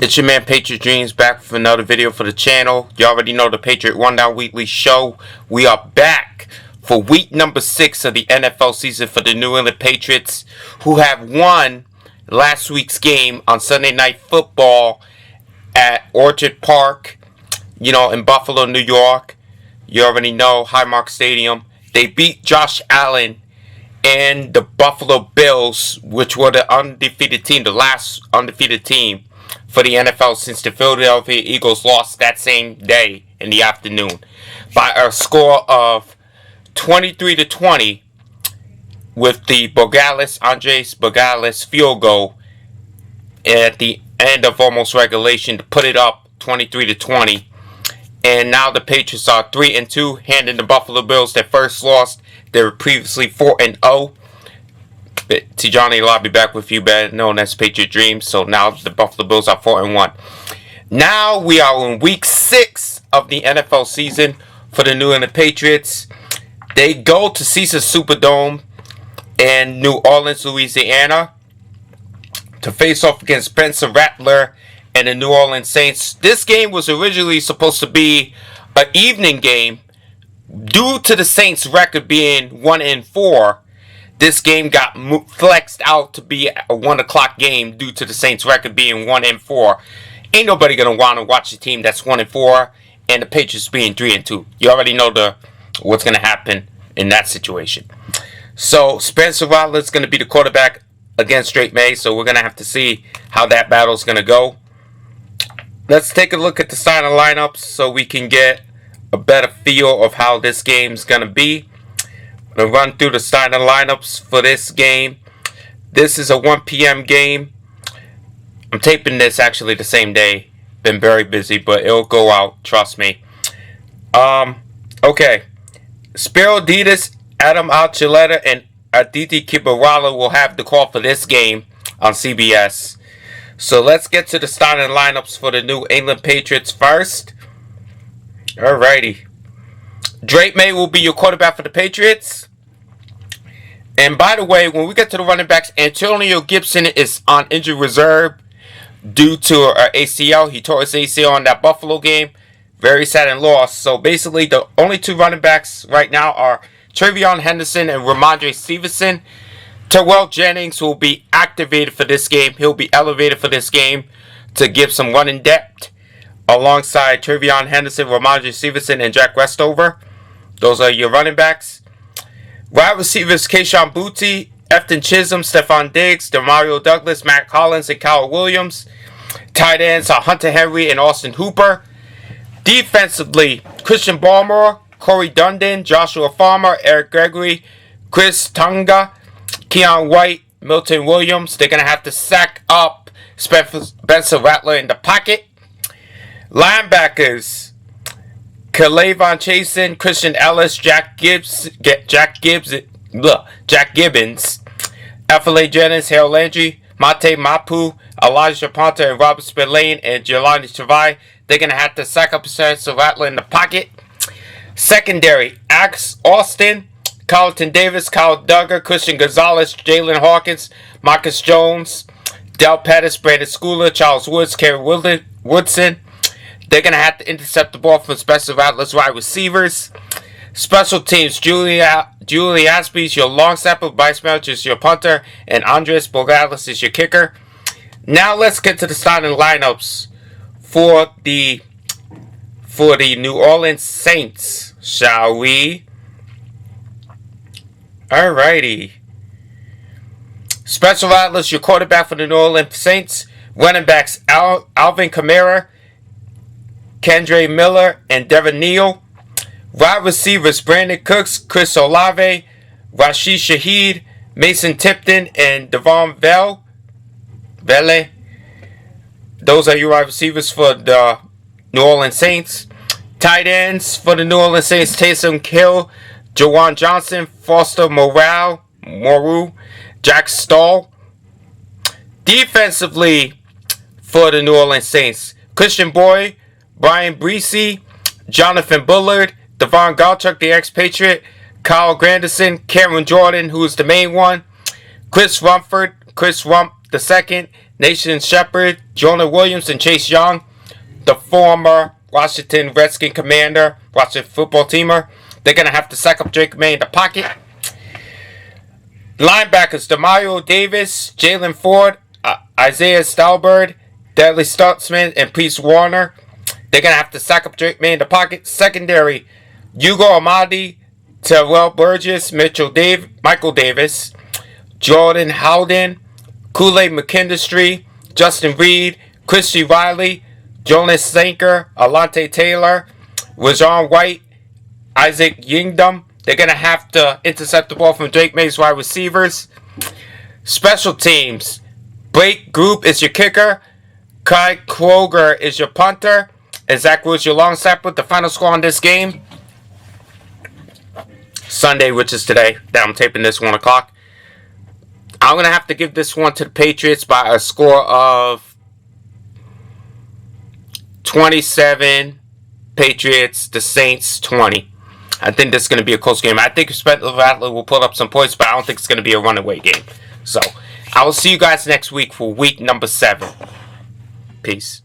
It's your man Patriot Dreams back with another video for the channel. You already know the Patriot Rundown Weekly Show. We are back for week number 6 of the NFL season for the New England Patriots, who have won last week's game on Sunday Night Football at Orchard Park, in Buffalo, New York. You already know, Highmark Stadium. They beat Josh Allen and the Buffalo Bills, which were the undefeated team, the last undefeated team for the NFL since the Philadelphia Eagles lost that same day in the afternoon by a score of 23-20 with the Andres Bogalis field goal at the end of almost regulation to put it up 23-20. And now the Patriots are 3-2, handing the Buffalo Bills their first loss. They were previously 4-0. Tijani will be back with you, better known as Patriot Dreams. So now the Buffalo Bills are 4-1. Now we are in week 6 of the NFL season for the New England Patriots. They go to Caesars Superdome in New Orleans, Louisiana, to face off against Spencer Rattler and the New Orleans Saints. This game was originally supposed to be an evening game. Due to the Saints' record being 1-4, this game got flexed out to be a 1 o'clock game due to the Saints' record being 1-4. Ain't nobody gonna want to watch a team that's 1-4 and the Patriots being 3-2. You already know what's gonna happen in that situation. So Spencer Rattler is gonna be the quarterback against Drake May. So we're gonna have to see how that battle's gonna go. Let's take a look at the starting lineups so we can get a better feel of how this game's gonna be. I'm going to run through the starting lineups for this game. This is a 1 p.m. game. I'm taping this actually the same day. Been very busy, but it'll go out. Trust me. Okay. Spiro Ditas, Adam Archuleta, and Aditi Kibarala will have the call for this game on CBS. So let's get to the starting lineups for the New England Patriots first. Alrighty. Drake May will be your quarterback for the Patriots. And by the way, when we get to the running backs, Antonio Gibson is on injury reserve due to ACL. He tore his ACL in that Buffalo game. Very sad and lost. So basically, the only 2 running backs right now are Trevion Henderson and Ramondre Stevenson. Terrell Jennings will be activated for this game. He'll be elevated for this game to give some running depth alongside Trevion Henderson, Ramondre Stevenson, and Jack Westover. Those are your running backs. Wide receivers, Kayshon Boutte, Efton Chisholm, Stephon Diggs, Demario Douglas, Matt Collins, and Kyle Williams. Tight ends are Hunter Henry and Austin Hooper. Defensively, Christian Barmore, Corey Dundon, Joshua Farmer, Eric Gregory, Chris Tunga, Keon White, Milton Williams. They're going to have to sack up Spencer Rattler in the pocket. Linebackers, Kalavon Chasen, Christian Ellis, Jack Gibbons, F.L.A. Jennings, Harold Landry, Mate Mapu, Elijah Ponta, and Robert Spillane, and Jelani Travai. They're going to have to sack up Spencer Rattler in the pocket. Secondary, Axe Austin, Carlton Davis, Kyle Duggar, Christian Gonzalez, Jalen Hawkins, Marcus Jones, Del Pettis, Brandon Schooler, Charles Woods, Kerry Woodson. They're going to have to intercept the ball from Spencer Rattler's wide receivers. Special teams, Julie Aspie is your long snapper, Bryce Melch is your punter, and Andres Bogalis is your kicker. Now let's get to the starting lineups for the New Orleans Saints, shall we? Alrighty. Spencer Rattler is your quarterback for the New Orleans Saints. Running backs, Alvin Kamara, Kendre Miller, and Devin Neal. Wide receivers, Brandon Cooks, Chris Olave, Rashid Shaheed, Mason Tipton, and Devon Vele. Those are your wide receivers for the New Orleans Saints. Tight ends for the New Orleans Saints, Taysom Hill, Jawan Johnson, Foster Moreau, Jack Stahl. Defensively for the New Orleans Saints, Christian Boyd, Brian Breesy, Jonathan Bullard, Devon Galchuk, the ex-Patriot, Kyle Granderson, Cameron Jordan, who is the main one, Chris Rump II, Nathan Shepard, Jonah Williams, and Chase Young, the former Washington Redskin commander, Washington football teamer. They're going to have to sack up Drake May in the pocket. Linebackers, Demario Davis, Jalen Ford, Isaiah Stalbird, Dudley Stutzman, and Peace Warner. They're going to have to sack up Drake May in the pocket. Secondary, Hugo Amadi, Terrell Burgess, Michael Davis, Jordan Howden, Kool-Aid McKinstry, Justin Reed, Christy Riley, Jonas Sanker, Alante Taylor, Rajon White, Isaac Yingdom. They're going to have to intercept the ball from Drake May's wide receivers. Special teams, Blake Group is your kicker, Kai Kroger is your punter, and Zach Woods your long snapper. The final score on this game, Sunday, which is today, that I'm taping this 1 o'clock. I'm going to have to give this one to the Patriots by a score of 27 Patriots, the Saints 20. I think this is going to be a close game. I think Spencer Rattler will put up some points, but I don't think it's going to be a runaway game. So, I will see you guys next week for week number 7. Peace.